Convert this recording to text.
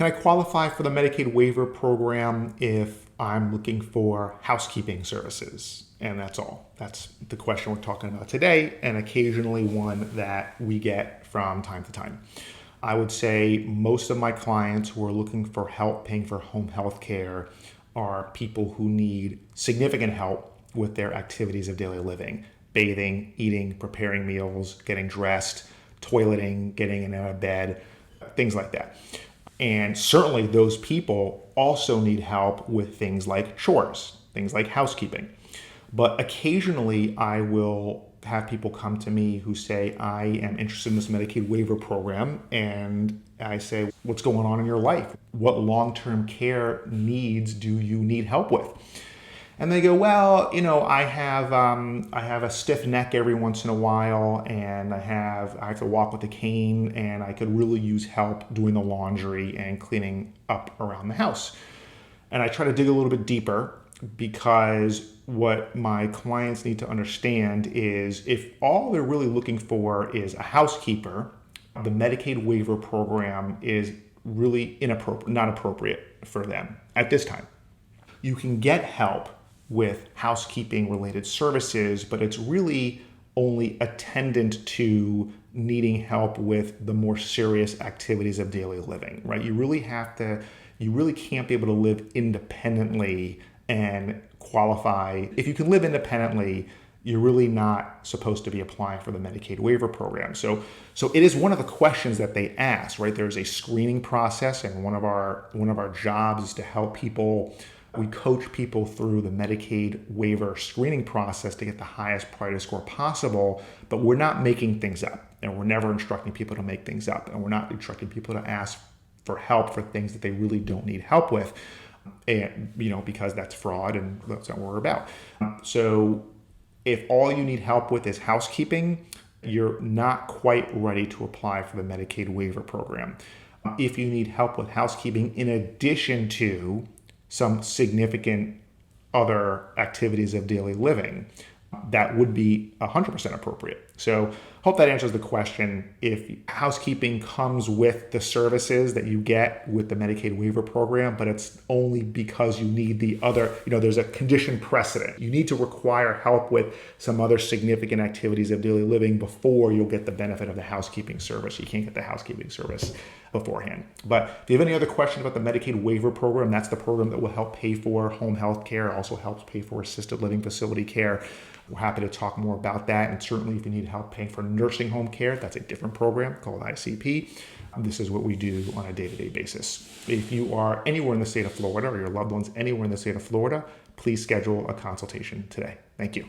Can I qualify for the Medicaid Waiver Program if I'm looking for housekeeping services? And that's all. That's the question we're talking about today, and occasionally one that we get from time to time. I would say most of my clients who are looking for help paying for home health care are people who need significant help with their activities of daily living: bathing, eating, preparing meals, getting dressed, toileting, getting in and out of bed, things like that. And certainly those people also need help with things like chores, things like housekeeping. But occasionally I will have people come to me who say, I am interested in this Medicaid waiver program. And I say, what's going on in your life? What long-term care needs do you need help with? And they go, well, I have a stiff neck every once in a while, and I have to walk with a cane, and I could really use help doing the laundry and cleaning up around the house. And I try to dig a little bit deeper, because what my clients need to understand is if all they're really looking for is a housekeeper, the Medicaid waiver program is really not appropriate for them at this time. You can get help with housekeeping related services, but it's really only attendant to needing help with the more serious activities of daily living, right? You really can't be able to live independently and qualify. If you can live independently, you're really not supposed to be applying for the Medicaid waiver program. So it is one of the questions that they ask, right? There's a screening process, and one of our jobs is to help people. We coach people through the Medicaid waiver screening process to get the highest priority score possible, but we're not making things up, and we're never instructing people to make things up, and we're not instructing people to ask for help for things that they really don't need help with, and because that's fraud, and that's not what we're about. So if all you need help with is housekeeping, you're not quite ready to apply for the Medicaid waiver program. If you need help with housekeeping in addition to some significant other activities of daily living, that would be 100% appropriate. So hope that answers the question. If housekeeping comes with the services that you get with the Medicaid waiver program, but it's only because you need the other, there's a condition precedent. You need to require help with some other significant activities of daily living before you'll get the benefit of the housekeeping service. You can't get the housekeeping service beforehand. But if you have any other questions about the Medicaid waiver program, that's the program that will help pay for home health care, also helps pay for assisted living facility care. We're happy to talk more about that. And certainly if you need help paying for nursing home care, that's a different program called ICP. This is what we do on a day-to-day basis. If you are anywhere in the state of Florida, or your loved ones anywhere in the state of Florida, please schedule a consultation today. Thank you.